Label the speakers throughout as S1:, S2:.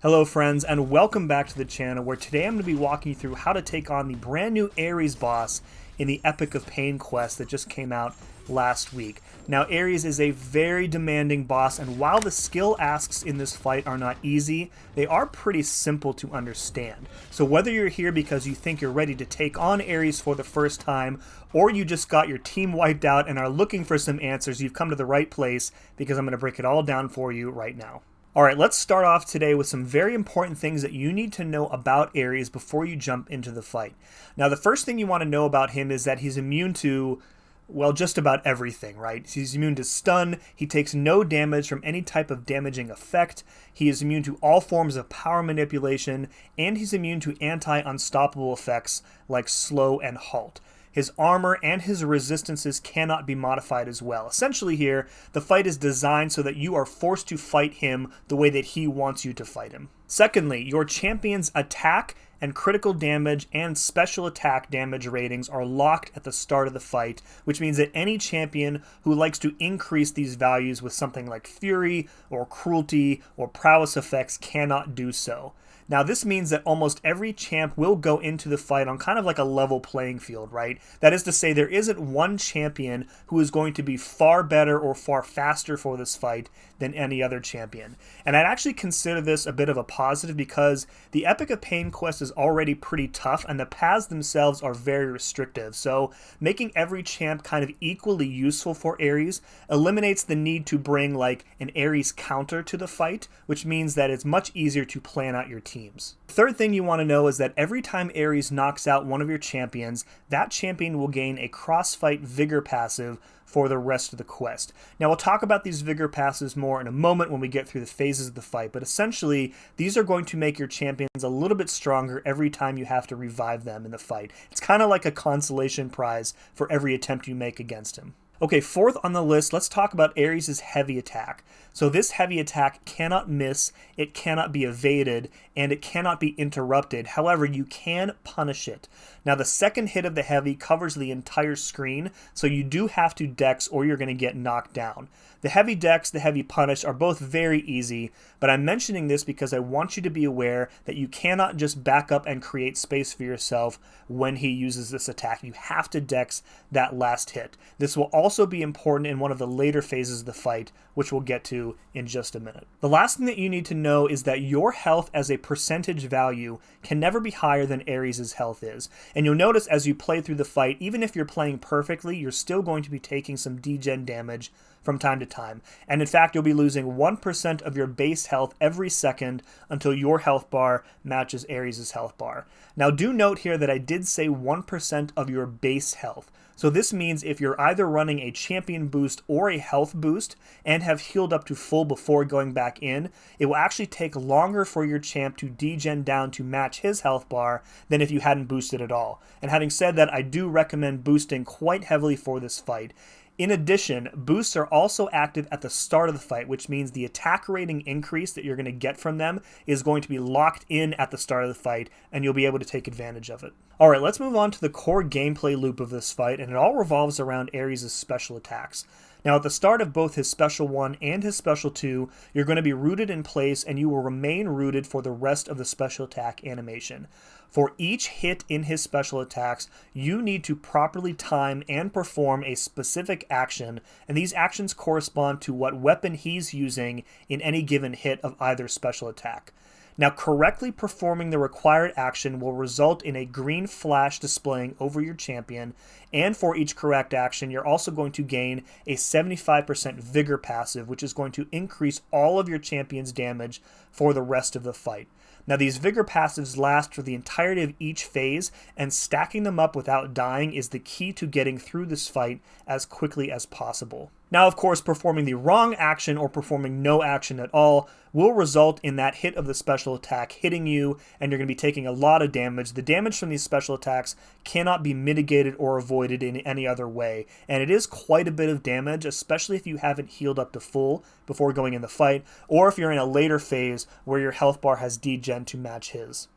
S1: Hello friends, and welcome back to the channel, where today I'm going to be walking you through how to take on the brand new ARES boss in the Epoch of Pain quest that just came out last week. Now, ARES is a very demanding boss, and while the skill asks in this fight are not easy, they are pretty simple to understand. So whether you're here because you think you're ready to take on ARES for the first time, or you just got your team wiped out and are looking for some answers, you've come to the right place, because I'm going to break it all down for you right now. Alright, let's start off today with some very important things that you need to know about ARES before you jump into the fight. Now, the first thing you want to know about him is that he's immune to, well, just about everything, right? He's immune to stun, he takes no damage from any type of damaging effect, he is immune to all forms of power manipulation, and he's immune to anti-unstoppable effects like slow and halt. His armor and his resistances cannot be modified as well. Essentially here, the fight is designed so that you are forced to fight him the way that he wants you to fight him. Secondly, your champion's attack and critical damage and special attack damage ratings are locked at the start of the fight, which means that any champion who likes to increase these values with something like Fury or Cruelty or Prowess effects cannot do so. Now, this means that almost every champ will go into the fight on kind of like a level playing field, right? That is to say, there isn't one champion who is going to be far better or far faster for this fight than any other champion. And I'd actually consider this a bit of a positive because the Epoch of Pain quest is already pretty tough and the paths themselves are very restrictive. So making every champ kind of equally useful for ARES eliminates the need to bring like an ARES counter to the fight, which means that it's much easier to plan out your teams. The third thing you want to know is that every time ARES knocks out one of your champions, that champion will gain a crossfight vigor passive for the rest of the quest. Now, we'll talk about these vigor passives more in a moment when we get through the phases of the fight, but essentially these are going to make your champions a little bit stronger every time you have to revive them in the fight. It's kind of like a consolation prize for every attempt you make against him. Okay, fourth on the list, let's talk about ARES' heavy attack. So this heavy attack cannot miss, it cannot be evaded, and it cannot be interrupted. However, you can punish it. Now, the second hit of the heavy covers the entire screen, so you do have to dex or you're going to get knocked down. The heavy dex, the heavy punish are both very easy, but I'm mentioning this because I want you to be aware that you cannot just back up and create space for yourself when he uses this attack. You have to dex that last hit. This will also be important in one of the later phases of the fight, which we'll get to in just a minute. The last thing that you need to know is that your health as a percentage value can never be higher than ARES' health is. And you'll notice as you play through the fight, even if you're playing perfectly, you're still going to be taking some degen damage from time to time. And in fact, you'll be losing 1% of your base health every second until your health bar matches ARES' health bar. Now, do note here that I did say 1% of your base health. So this means if you're either running a champion boost or a health boost and have healed up to full before going back in, it will actually take longer for your champ to degen down to match his health bar than if you hadn't boosted at all. And having said that, I do recommend boosting quite heavily for this fight. In addition, boosts are also active at the start of the fight, which means the attack rating increase that you're going to get from them is going to be locked in at the start of the fight, and you'll be able to take advantage of it. Alright, let's move on to the core gameplay loop of this fight, and it all revolves around ARES' special attacks. Now, at the start of both his Special 1 and his Special 2, you're going to be rooted in place, and you will remain rooted for the rest of the special attack animation. For each hit in his special attacks, you need to properly time and perform a specific action, and these actions correspond to what weapon he's using in any given hit of either special attack. Now, correctly performing the required action will result in a green flash displaying over your champion, and for each correct action, you're also going to gain a 75% vigor passive, which is going to increase all of your champion's damage for the rest of the fight. Now, these vigor passives last for the entirety of each phase, and stacking them up without dying is the key to getting through this fight as quickly as possible. Now, of course, performing the wrong action or performing no action at all will result in that hit of the special attack hitting you, and you're going to be taking a lot of damage. The damage from these special attacks cannot be mitigated or avoided in any other way, and it is quite a bit of damage, especially if you haven't healed up to full before going in the fight, or if you're in a later phase where your health bar has degen to match his.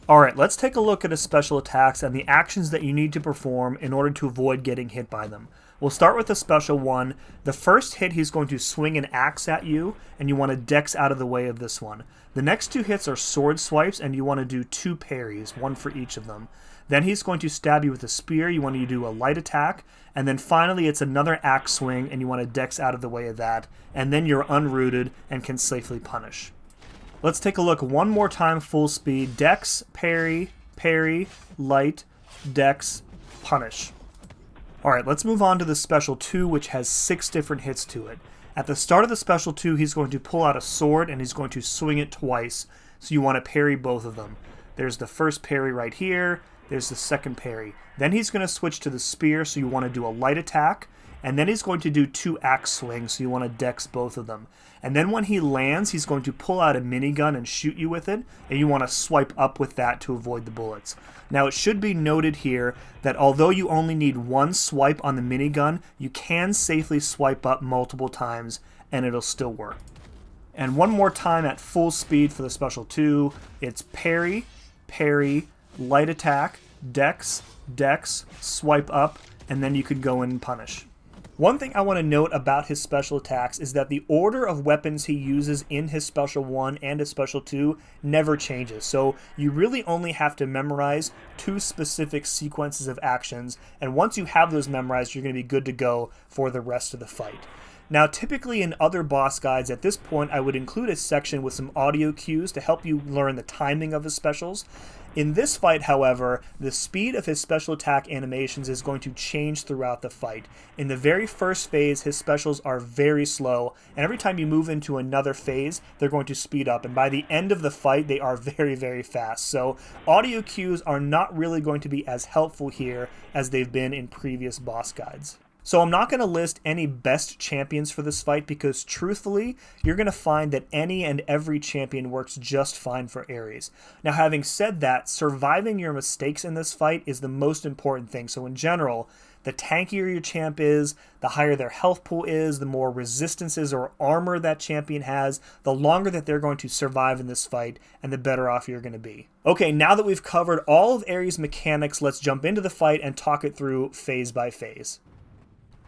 S1: Alright, let's take a look at his special attacks and the actions that you need to perform in order to avoid getting hit by them. We'll start with the special one. The first hit, he's going to swing an axe at you, and you want to dex out of the way of this one. The next 2 hits are sword swipes, and you want to do 2 parries, 1 for each of them. Then he's going to stab you with a spear. You want to do a light attack. And then finally, it's another axe swing, and you want to dex out of the way of that. And then you're unrooted and can safely punish. Let's take a look one more time, full speed. Dex, parry, parry, light, dex, punish. Alright, let's move on to the special 2, which has 6 different hits to it. At the start of the special 2, he's going to pull out a sword and he's going to swing it twice. So you want to parry both of them. There's the first parry right here. There's the second parry. Then he's going to switch to the spear, so you want to do a light attack. And then he's going to do 2 axe swings, so you want to dex both of them. And then when he lands, he's going to pull out a minigun and shoot you with it, and you want to swipe up with that to avoid the bullets. Now, it should be noted here that although you only need 1 swipe on the minigun, you can safely swipe up multiple times, and it'll still work. And one more time at full speed for the special 2, it's parry, parry, light attack, dex, dex, swipe up, and then you could go in and punish. One thing I want to note about his special attacks is that the order of weapons he uses in his special 1 and his special 2 never changes. So you really only have to memorize 2 specific sequences of actions, and once you have those memorized, you're going to be good to go for the rest of the fight. Now, typically in other boss guides, at this point, I would include a section with some audio cues to help you learn the timing of his specials. In this fight, however, the speed of his special attack animations is going to change throughout the fight. In the very first phase, his specials are very slow, and every time you move into another phase, they're going to speed up, and by the end of the fight, they are very, very fast. So audio cues are not really going to be as helpful here as they've been in previous boss guides. So I'm not going to list any best champions for this fight because truthfully, you're going to find that any and every champion works just fine for ARES. Now, having said that, surviving your mistakes in this fight is the most important thing. So in general, the tankier your champ is, the higher their health pool is, the more resistances or armor that champion has, the longer that they're going to survive in this fight, and the better off you're going to be. Okay, now that we've covered all of ARES mechanics, let's jump into the fight and talk it through phase by phase.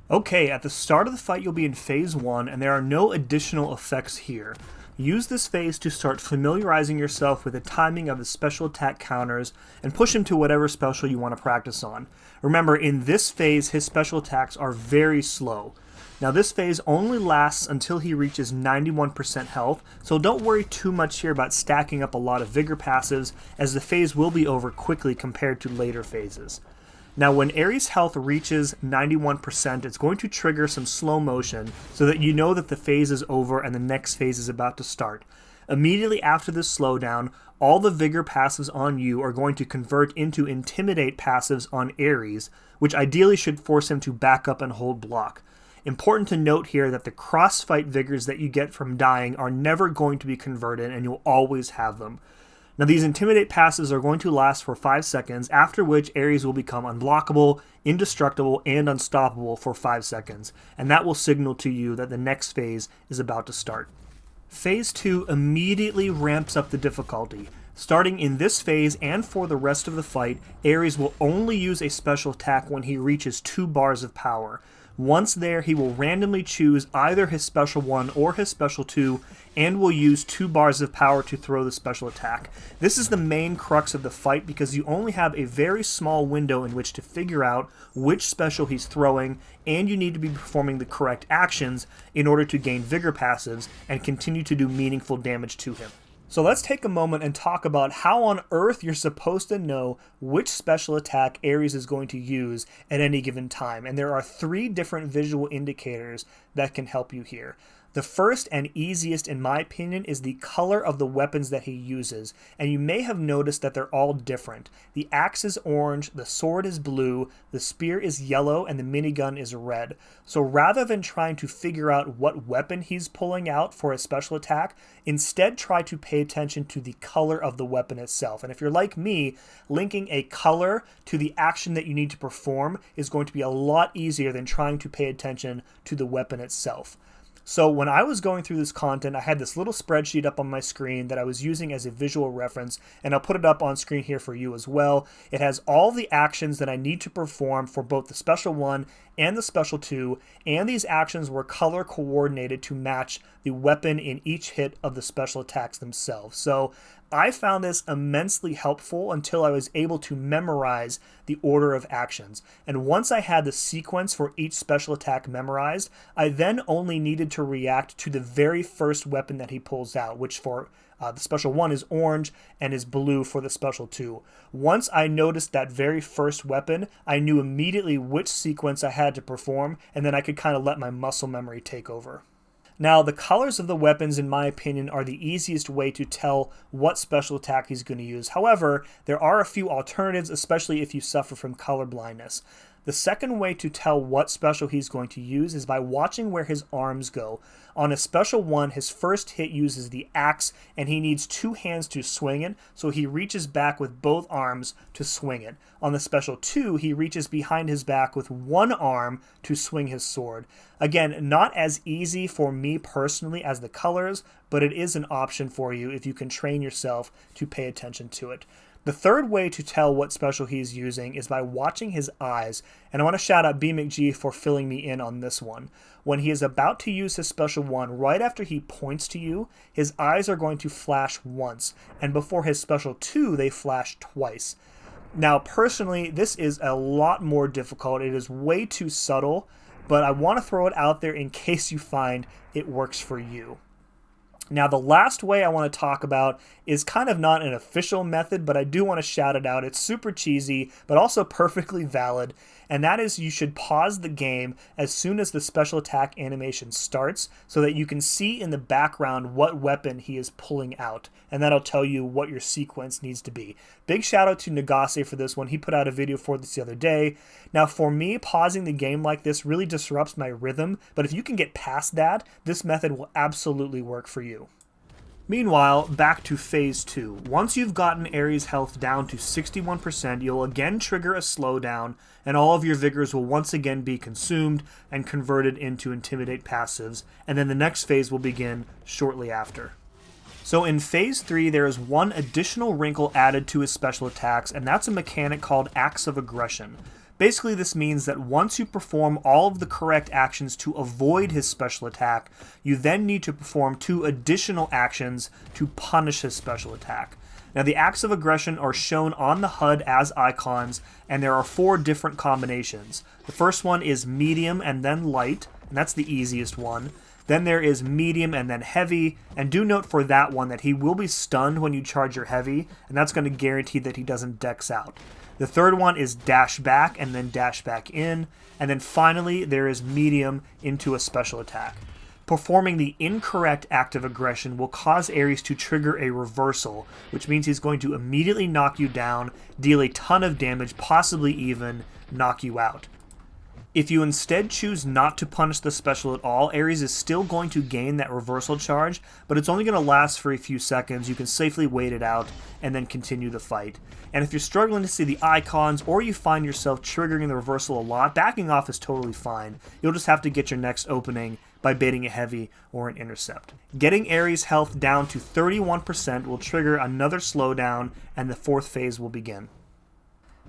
S1: Okay, at the start of the fight you'll be in phase 1 and there are no additional effects here. Use this phase to start familiarizing yourself with the timing of his special attack counters and push him to whatever special you want to practice on. Remember, in this phase his special attacks are very slow. Now this phase only lasts until he reaches 91% health, so don't worry too much here about stacking up a lot of vigor passives, as the phase will be over quickly compared to later phases. Now when ARES' health reaches 91%, it's going to trigger some slow motion so that you know that the phase is over and the next phase is about to start. Immediately after this slowdown, all the vigor passives on you are going to convert into intimidate passives on ARES, which ideally should force him to back up and hold block. Important to note here that the crossfight vigors that you get from dying are never going to be converted and you'll always have them. Now these Intimidate passives are going to last for 5 seconds, after which ARES will become unblockable, indestructible, and unstoppable for 5 seconds, and that will signal to you that the next phase is about to start. Phase 2 immediately ramps up the difficulty. Starting in this phase and for the rest of the fight, ARES will only use a special attack when he reaches 2 bars of power. Once there, he will randomly choose either his special 1 or his special 2 and will use 2 bars of power to throw the special attack. This is the main crux of the fight because you only have a very small window in which to figure out which special he's throwing, and you need to be performing the correct actions in order to gain vigor passives and continue to do meaningful damage to him. So let's take a moment and talk about how on earth you're supposed to know which special attack ARES is going to use at any given time. And there are 3 different visual indicators that can help you here. The first and easiest, in my opinion, is the color of the weapons that he uses, and you may have noticed that they're all different. The axe is orange, the sword is blue, the spear is yellow, and the minigun is red. So rather than trying to figure out what weapon he's pulling out for a special attack, instead try to pay attention to the color of the weapon itself. And if you're like me, linking a color to the action that you need to perform is going to be a lot easier than trying to pay attention to the weapon itself. So when I was going through this content, I had this little spreadsheet up on my screen that I was using as a visual reference, and I'll put it up on screen here for you as well. It has all the actions that I need to perform for both the Special 1 and the Special 2, and these actions were color coordinated to match the weapon in each hit of the special attacks themselves. So I found this immensely helpful until I was able to memorize the order of actions. And once I had the sequence for each special attack memorized, I then only needed to react to the very first weapon that he pulls out, which for the Special 1 is orange and is blue for the Special 2. Once I noticed that very first weapon, I knew immediately which sequence I had to perform, and then I could kind of let my muscle memory take over. Now, the colors of the weapons, in my opinion, are the easiest way to tell what special attack he's going to use. However, there are a few alternatives, especially if you suffer from color blindness. The second way to tell what special he's going to use is by watching where his arms go. On a Special 1, his first hit uses the axe, and he needs 2 hands to swing it, so he reaches back with both arms to swing it. On the Special 2, he reaches behind his back with 1 arm to swing his sword. Again, not as easy for me personally as the colors, but it is an option for you if you can train yourself to pay attention to it. The third way to tell what special he's using is by watching his eyes, and I want to shout out BMcG for filling me in on this one. When he is about to use his Special 1, right after he points to you, his eyes are going to flash once, and before his Special 2, they flash twice. Now, personally, this is a lot more difficult. It is way too subtle, but I want to throw it out there in case you find it works for you. Now, the last way I want to talk about is kind of not an official method, but I do want to shout it out. It's super cheesy, but also perfectly valid, and that is you should pause the game as soon as the special attack animation starts so that you can see in the background what weapon he is pulling out, and that'll tell you what your sequence needs to be. Big shout out to Nagase for this one. He put out a video for this the other day. Now, for me, pausing the game like this really disrupts my rhythm, but if you can get past that, this method will absolutely work for you. Meanwhile, back to Phase 2. Once you've gotten Ares' health down to 61%, you'll again trigger a slowdown, and all of your vigors will once again be consumed and converted into Intimidate passives, and then the next phase will begin shortly after. So in Phase 3, there is one additional wrinkle added to his special attacks, and that's a mechanic called Acts of Aggression. Basically, this means that once you perform all of the correct actions to avoid his special attack, you then need to perform 2 additional actions to punish his special attack. Now, the Acts of Aggression are shown on the HUD as icons, and there are 4 different combinations. The first one is medium and then light, and that's the easiest one. Then there is medium and then heavy, and do note for that one that he will be stunned when you charge your heavy, and that's going to guarantee that he doesn't dex out. The third one is dash back and then dash back in, and then finally there is medium into a special attack. Performing the incorrect act of aggression will cause Ares to trigger a reversal, which means he's going to immediately knock you down, deal a ton of damage, possibly even knock you out. If you instead choose not to punish the special at all, Ares is still going to gain that reversal charge, but it's only going to last for a few seconds. You can safely wait it out and then continue the fight. And if you're struggling to see the icons or you find yourself triggering the reversal a lot, backing off is totally fine. You'll just have to get your next opening by baiting a heavy or an intercept. Getting Ares' health down to 31% will trigger another slowdown and the 4th phase will begin.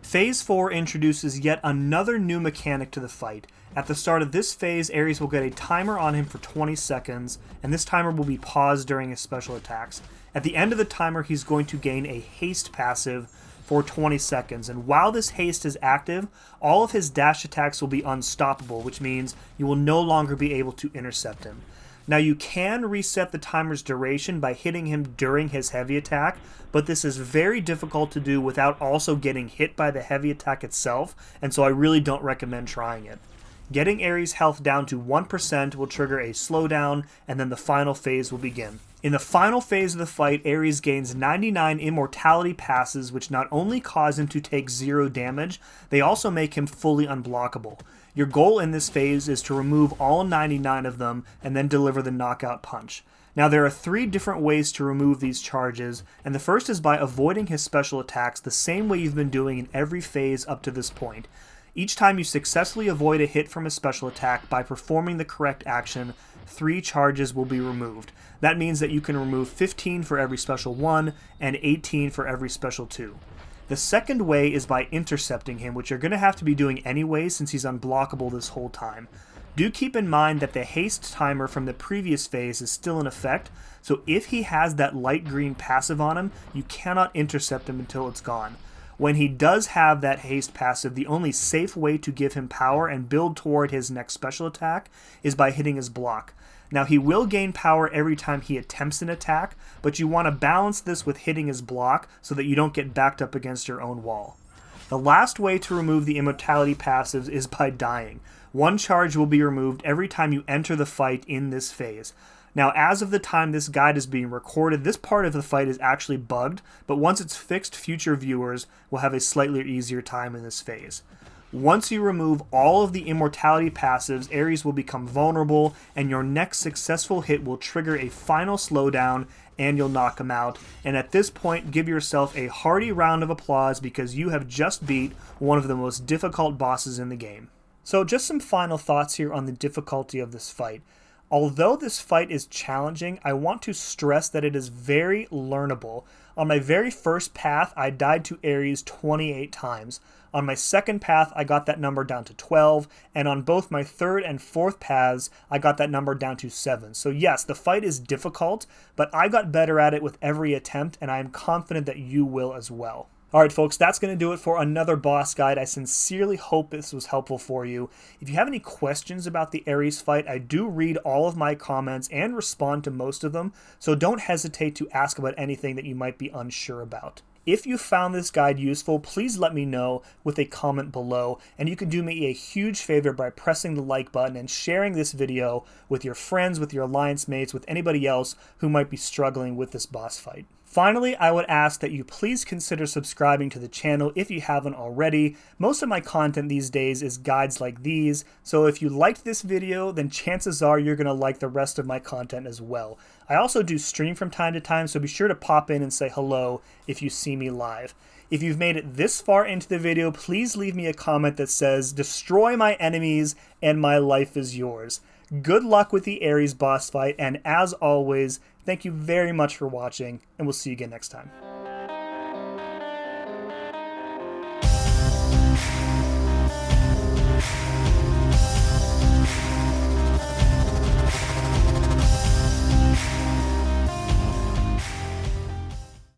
S1: Phase 4 introduces yet another new mechanic to the fight. At the start of this phase, Ares will get a timer on him for 20 seconds, and this timer will be paused during his special attacks. At the end of the timer, he's going to gain a Haste passive for 20 seconds, and while this Haste is active, all of his dash attacks will be unstoppable, which means you will no longer be able to intercept him. Now, you can reset the timer's duration by hitting him during his heavy attack, but this is very difficult to do without also getting hit by the heavy attack itself, and so I really don't recommend trying it. Getting Ares' health down to 1% will trigger a slowdown, and then the final phase will begin. In the final phase of the fight, Ares gains 99 Immortality passes, which not only cause him to take 0 damage, they also make him fully unblockable. Your goal in this phase is to remove all 99 of them and then deliver the knockout punch. Now, there are 3 different ways to remove these charges, and the first is by avoiding his special attacks the same way you've been doing in every phase up to this point. Each time you successfully avoid a hit from a special attack by performing the correct action, 3 charges will be removed. That means that you can remove 15 for every special 1 and 18 for every special 2. The second way is by intercepting him, which you're going to have to be doing anyway since he's unblockable this whole time. Do keep in mind that the haste timer from the previous phase is still in effect, so if he has that light green passive on him, you cannot intercept him until it's gone. When he does have that haste passive, the only safe way to give him power and build toward his next special attack is by hitting his block. Now he will gain power every time he attempts an attack, but you want to balance this with hitting his block so that you don't get backed up against your own wall. The last way to remove the Immortality passives is by dying. 1 charge will be removed every time you enter the fight in this phase. Now, as of the time this guide is being recorded, this part of the fight is actually bugged, but once it's fixed, future viewers will have a slightly easier time in this phase. Once you remove all of the Immortality passives, Ares will become vulnerable, and your next successful hit will trigger a final slowdown, and you'll knock him out. And at this point, give yourself a hearty round of applause because you have just beat one of the most difficult bosses in the game. So just some final thoughts here on the difficulty of this fight. Although this fight is challenging, I want to stress that it is very learnable. On my very first path, I died to Ares 28 times. On my second path, I got that number down to 12, and on both my third and fourth paths, I got that number down to 7. So yes, the fight is difficult, but I got better at it with every attempt, and I am confident that you will as well. Alright folks, that's going to do it for another boss guide. I sincerely hope this was helpful for you. If you have any questions about the Ares fight, I do read all of my comments and respond to most of them, so don't hesitate to ask about anything that you might be unsure about. If you found this guide useful, please let me know with a comment below, and you can do me a huge favor by pressing the like button and sharing this video with your friends, with your alliance mates, with anybody else who might be struggling with this boss fight. Finally, I would ask that you please consider subscribing to the channel if you haven't already. Most of my content these days is guides like these, so if you liked this video, then chances are you're going to like the rest of my content as well. I also do stream from time to time, so be sure to pop in and say hello if you see me live. If you've made it this far into the video, please leave me a comment that says, "Destroy my enemies and my life is yours." Good luck with the Ares boss fight, and as always, thank you very much for watching, and we'll see you again next time.